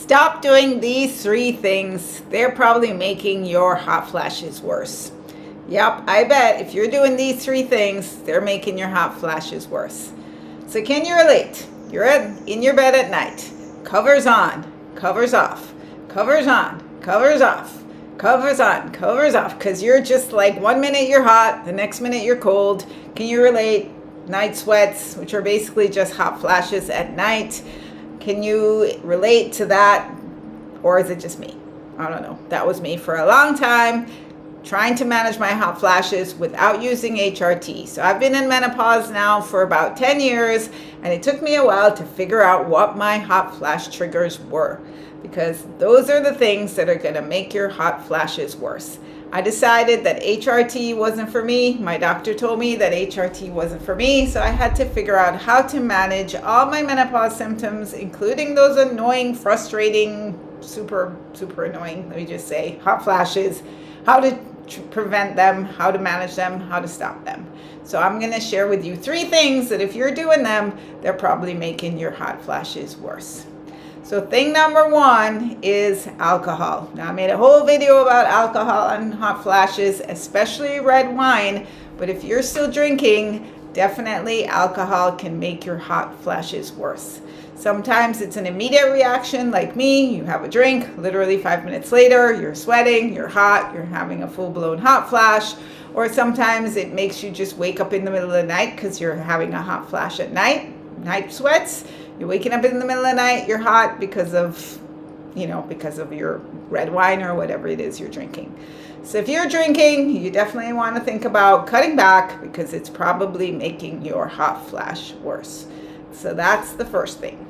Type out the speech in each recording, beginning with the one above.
Stop doing these 3 things. They're probably making your hot flashes worse. Yep, I bet if you're doing these 3 things, they're making your hot flashes worse. So can you relate? You're in your bed at night. Covers on, covers off, covers on, covers off, covers on, covers off. Because you're just like 1 minute you're hot, the next minute you're cold. Can you relate? Night sweats, which are basically just hot flashes at night. Can you relate to that? Or is it just me? I don't know. That was me for a long time, trying to manage my hot flashes without using HRT. So I've been in menopause now for about 10 years, and it took me a while to figure out what my hot flash triggers were, because those are the things that are going to make your hot flashes worse. I decided that HRT wasn't for me. My doctor told me that HRT wasn't for me, so I had to figure out how to manage all my menopause symptoms, including those annoying, frustrating, super annoying, let me just say, hot flashes, how to prevent them, how to manage them, how to stop them. So I'm going to share with you 3 things that if you're doing them, they're probably making your hot flashes worse. So thing number 1 is alcohol. Now I made a whole video about alcohol and hot flashes, especially red wine, but if you're still drinking, definitely alcohol can make your hot flashes worse. Sometimes it's an immediate reaction like me. You have a drink, literally 5 minutes later, you're sweating, you're hot, you're having a full-blown hot flash. Or sometimes it makes you just wake up in the middle of the night because you're having a hot flash at night, night sweats. You're waking up in the middle of the night, you're hot because of your red wine or whatever it is you're drinking. So if you're drinking, you definitely want to think about cutting back because it's probably making your hot flash worse. So that's the first thing.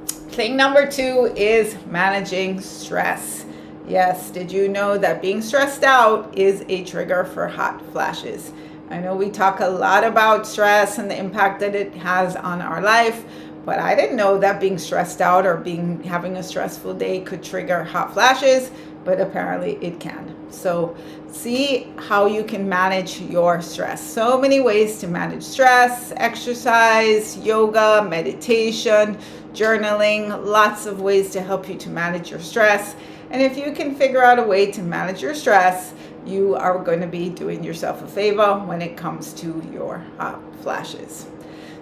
Thing number 2 is managing stress. Yes, did you know that being stressed out is a trigger for hot flashes? I know we talk a lot about stress and the impact that it has on our life, but I didn't know that being stressed out or having a stressful day could trigger hot flashes, but apparently it can. So see how you can manage your stress. So many ways to manage stress: exercise, yoga, meditation, journaling, lots of ways to help you to manage your stress. And if you can figure out a way to manage your stress, you are going to be doing yourself a favor when it comes to your hot flashes.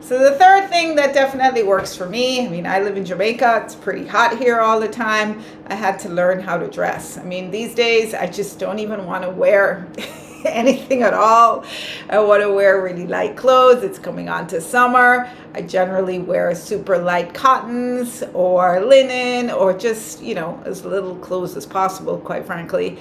So the third thing that definitely works for me, I live in Jamaica. It's pretty hot here all the time. I had to learn how to dress. These days I just don't even want to wear anything at all. I want to wear really light clothes. It's coming on to summer. I generally wear super light cottons or linen or just, as little clothes as possible, quite frankly.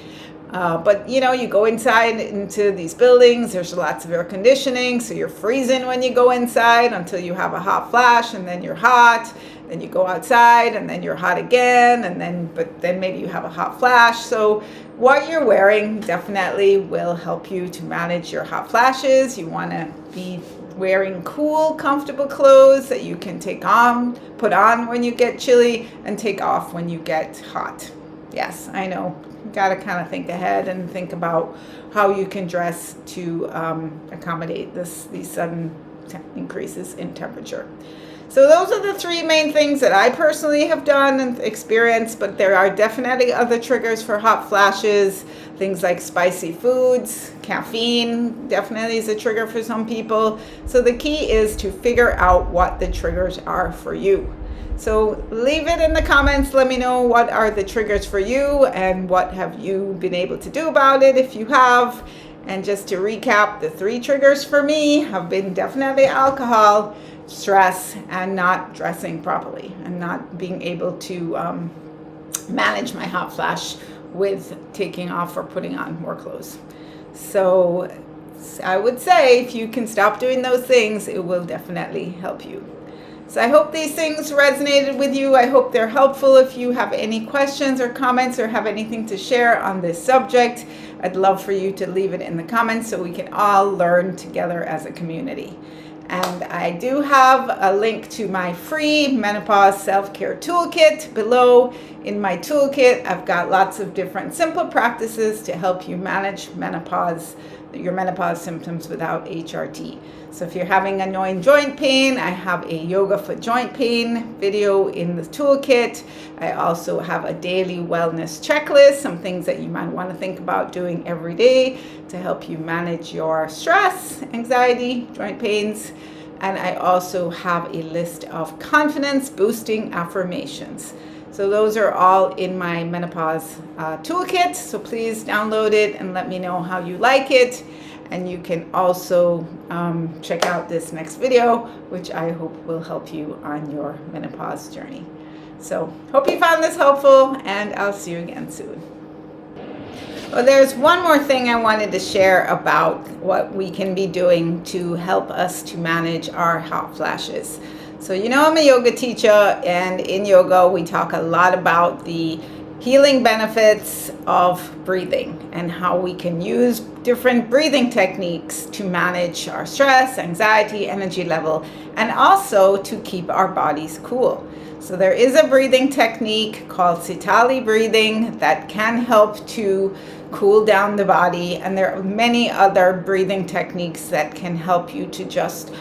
But you go inside into these buildings, there's lots of air conditioning, so you're freezing when you go inside until you have a hot flash, and then you're hot, then you go outside and then you're hot again, but then maybe you have a hot flash. So what you're wearing definitely will help you to manage your hot flashes. You want to be wearing cool, comfortable clothes that you can put on when you get chilly and take off when you get hot. Yes, I know. You got to kind of think ahead and think about how you can dress to accommodate these sudden increases in temperature. So those are the 3 main things that I personally have done and experienced, but there are definitely other triggers for hot flashes. Things like spicy foods, caffeine definitely is a trigger for some people. So the key is to figure out what the triggers are for you. So leave it in the comments. Let me know what are the triggers for you and what have you been able to do about it if you have. And just to recap, the 3 triggers for me have been definitely alcohol, stress, and not dressing properly and not being able to manage my hot flash with taking off or putting on more clothes. So I would say if you can stop doing those things, it will definitely help you. So I hope these things resonated with you. I hope they're helpful. If you have any questions or comments or have anything to share on this subject, I'd love for you to leave it in the comments so we can all learn together as a community. And I do have a link to my free menopause self-care toolkit below. In my toolkit, I've got lots of different simple practices to help you manage menopause your menopause symptoms without HRT. So if you're having annoying joint pain, I have a yoga for joint pain video in the toolkit. I also have a daily wellness checklist, some things that you might want to think about doing every day to help you manage your stress, anxiety, joint pains. And I also have a list of confidence boosting affirmations. So those are all in my menopause toolkit. So please download it and let me know how you like it. And you can also check out this next video, which I hope will help you on your menopause journey. So hope you found this helpful, and I'll see you again soon. Well, there's one more thing I wanted to share about what we can be doing to help us to manage our hot flashes. So I'm a yoga teacher, and in yoga we talk a lot about the healing benefits of breathing and how we can use different breathing techniques to manage our stress, anxiety, energy level, and also to keep our bodies cool. So there is a breathing technique called Sitali breathing that can help to cool down the body, and there are many other breathing techniques that can help you to just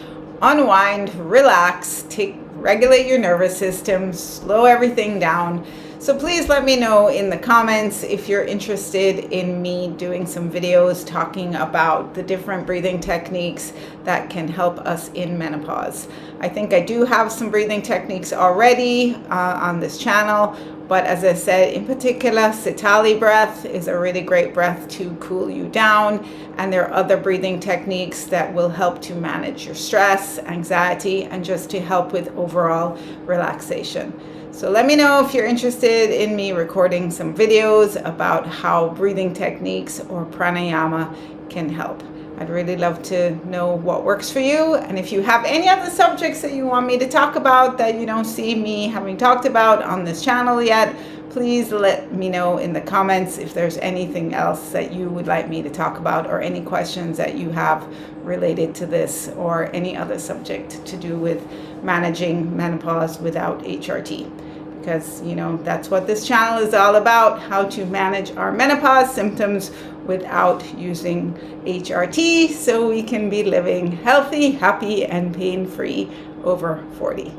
unwind, relax, regulate your nervous system, slow everything down. So please let me know in the comments if you're interested in me doing some videos talking about the different breathing techniques that can help us in menopause. I think I do have some breathing techniques already on this channel, but as I said, in particular, Sitali breath is a really great breath to cool you down. And there are other breathing techniques that will help to manage your stress, anxiety, and just to help with overall relaxation. So let me know if you're interested in me recording some videos about how breathing techniques or pranayama can help. I'd really love to know what works for you. And if you have any other subjects that you want me to talk about that you don't see me having talked about on this channel yet, please let me know in the comments if there's anything else that you would like me to talk about, or any questions that you have related to this or any other subject to do with managing menopause without HRT. Because that's what this channel is all about, how to manage our menopause symptoms without using HRT, so we can be living healthy, happy, and pain-free over 40.